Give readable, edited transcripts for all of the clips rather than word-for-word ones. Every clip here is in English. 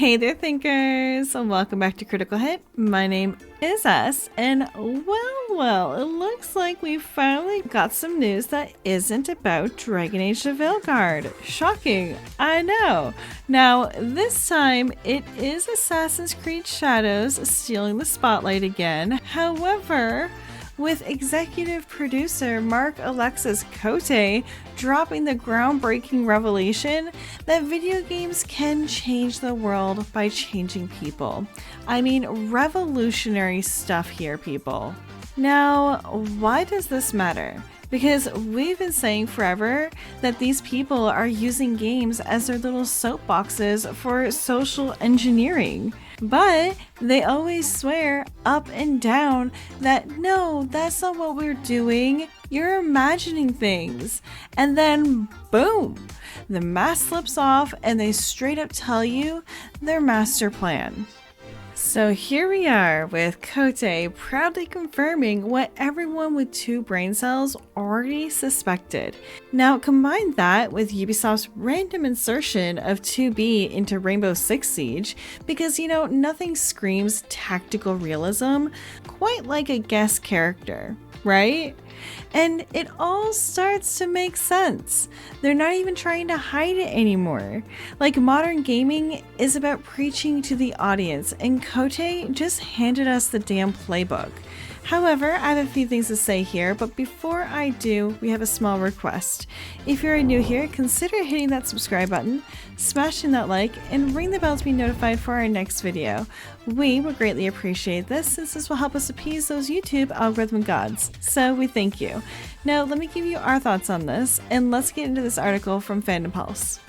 Hey there, thinkers! Welcome back to Critical Hit. My name is S, and well, it looks like we finally got some news that isn't about Dragon Age the Veilguard. Shocking, I know. Now, this time, it is Assassin's Creed Shadows stealing the spotlight again. However, with executive producer Mark Alexis Cote dropping the groundbreaking revelation that video games can change the world by changing people. I mean, revolutionary stuff here, people. Now, why does this matter? Because we've been saying forever that these people are using games as their little soapboxes for social engineering. But they always swear up and down that no, that's not what we're doing. You're imagining things. And then boom, the mask slips off and they straight up tell you their master plan. So here we are with Cote proudly confirming what everyone with 2 brain cells already suspected. Now combine that with Ubisoft's random insertion of 2B into Rainbow Six Siege, because nothing screams tactical realism quite like a guest character, right? And it all starts to make sense. They're not even trying to hide it anymore. Like, modern gaming is about preaching to the audience, and Cote just handed us the damn playbook. However, I have a few things to say here, but before I do, we have a small request. If you're new here, consider hitting that subscribe button, smashing that like, and ring the bell to be notified for our next video. We would greatly appreciate this, since this will help us appease those YouTube algorithm gods. So we thank you. Now let me give you our thoughts on this, and let's get into this article from Fandom Pulse.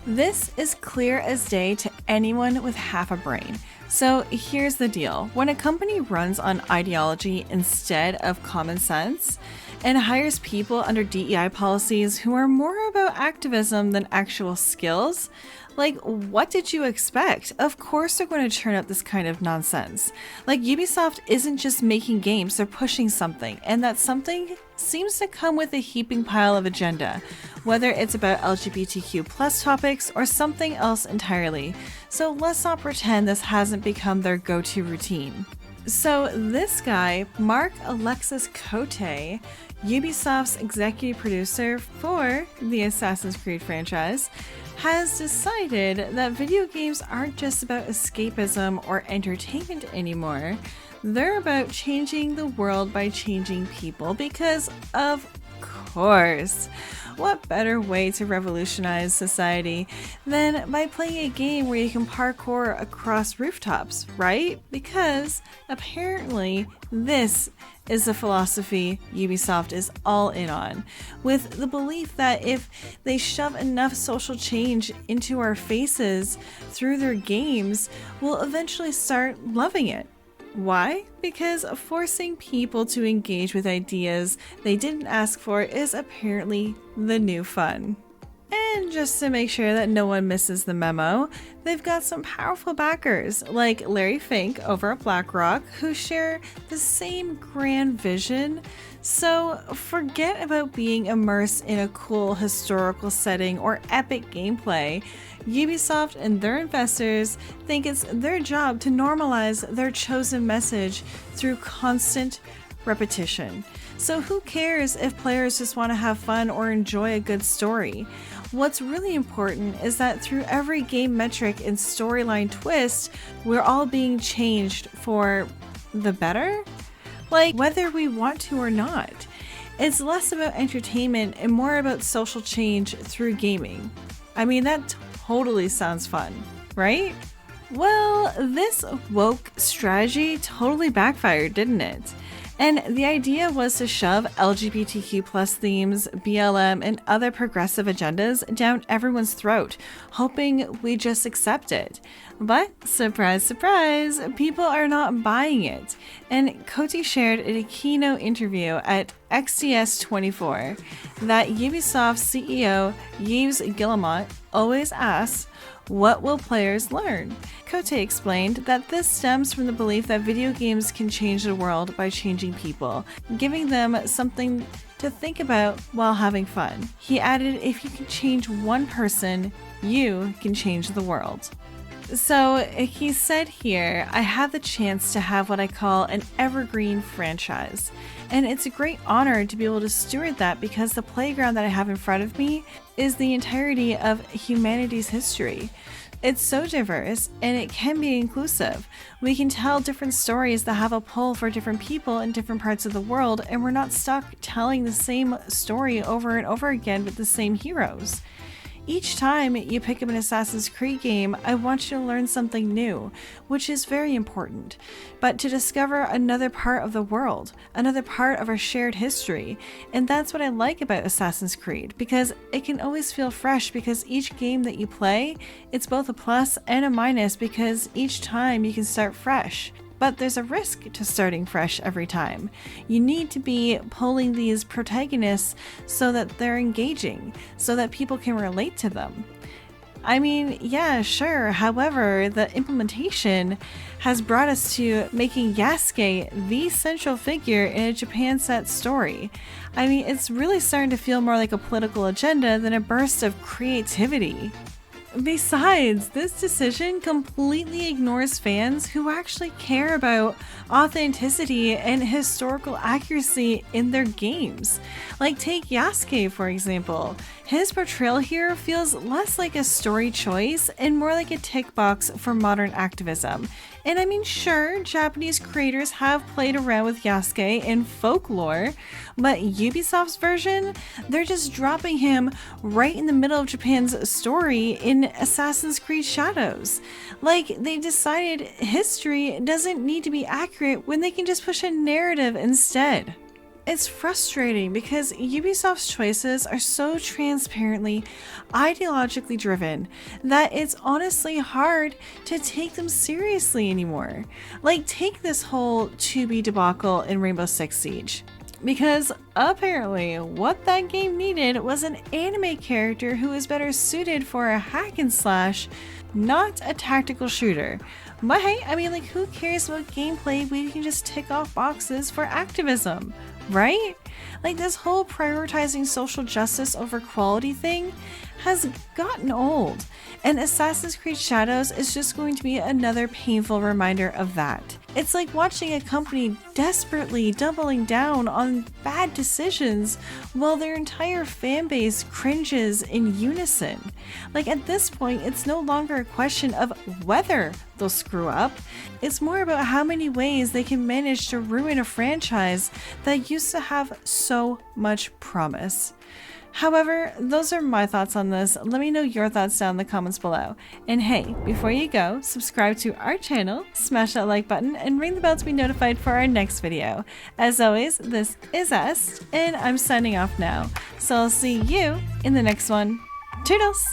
This is clear as day to anyone with half a brain. So here's the deal. When a company runs on ideology instead of common sense and hires people under DEI policies who are more about activism than actual skills, like, what did you expect? Of course they're going to turn out this kind of nonsense. Like, Ubisoft isn't just making games, they're pushing something, and that something seems to come with a heaping pile of agenda, whether it's about LGBTQ plus topics or something else entirely. So let's not pretend this hasn't become their go-to routine. So this guy, Mark Alexis Cote, Ubisoft's executive producer for the Assassin's Creed franchise, has decided that video games aren't just about escapism or entertainment anymore. They're about changing the world by changing people, because of course. What better way to revolutionize society than by playing a game where you can parkour across rooftops, right? Because apparently this is the philosophy Ubisoft is all in on, with the belief that if they shove enough social change into our faces through their games, we'll eventually start loving it. Why? Because forcing people to engage with ideas they didn't ask for is apparently the new fun. And just to make sure that no one misses the memo, they've got some powerful backers like Larry Fink over at BlackRock, who share the same grand vision. So forget about being immersed in a cool historical setting or epic gameplay. Ubisoft and their investors think it's their job to normalize their chosen message through constant repetition. So who cares if players just want to have fun or enjoy a good story? What's really important is that through every game metric and storyline twist, we're all being changed for the better? Like, whether we want to or not. It's less about entertainment and more about social change through gaming. I mean, that totally sounds fun, right? Well, this woke strategy totally backfired, didn't it? And the idea was to shove LGBTQ plus themes, BLM, and other progressive agendas down everyone's throat, hoping we just accept it. But surprise, surprise, people are not buying it. And Cote shared in a keynote interview at XDS24 that Ubisoft CEO Yves Guillemot always asks, "What will players learn?" Cote explained that this stems from the belief that video games can change the world by changing people, giving them something to think about while having fun. He added, "If you can change one person, you can change the world." So he said here, I have the chance to have what I call an evergreen franchise. And it's a great honor to be able to steward that because the playground that I have in front of me is the entirety of humanity's history. It's so diverse and it can be inclusive. We can tell different stories that have a pull for different people in different parts of the world, and we're not stuck telling the same story over and over again with the same heroes. Each time you pick up an Assassin's Creed game, I want you to learn something new, which is very important, but to discover another part of the world, another part of our shared history. And that's what I like about Assassin's Creed, because it can always feel fresh, because each game that you play, it's both a plus and a minus, because each time you can start fresh. But there's a risk to starting fresh every time. You need to be pulling these protagonists so that they're engaging, so that people can relate to them. I mean, yeah, sure. However, the implementation has brought us to making Yasuke the central figure in a Japan-set story. I mean, it's really starting to feel more like a political agenda than a burst of creativity. Besides, this decision completely ignores fans who actually care about authenticity and historical accuracy in their games. Like, take Yasuke for example. His portrayal here feels less like a story choice and more like a tick box for modern activism. And I mean, sure, Japanese creators have played around with Yasuke in folklore, but Ubisoft's version, they're just dropping him right in the middle of Japan's story in Assassin's Creed Shadows. Like, they decided history doesn't need to be accurate when they can just push a narrative instead. It's frustrating because Ubisoft's choices are so transparently ideologically driven that it's honestly hard to take them seriously anymore. Like, take this whole 2B debacle in Rainbow Six Siege. Because apparently what that game needed was an anime character who is better suited for a hack and slash, not a tactical shooter. But hey, I mean, like, who cares about gameplay when you can just tick off boxes for activism, right? Like, this whole prioritizing social justice over quality thing has gotten old, and Assassin's Creed Shadows is just going to be another painful reminder of that. It's like watching a company desperately doubling down on bad decisions while their entire fan base cringes in unison. Like, at this point, it's no longer a question of whether they'll screw up, it's more about how many ways they can manage to ruin a franchise that used to have so much promise. However, those are my thoughts on this. Let me know your thoughts down in the comments below. And hey, before you go, subscribe to our channel, smash that like button, and ring the bell to be notified for our next video. As always, this is Est, and I'm signing off now. So I'll see you in the next one. Toodles!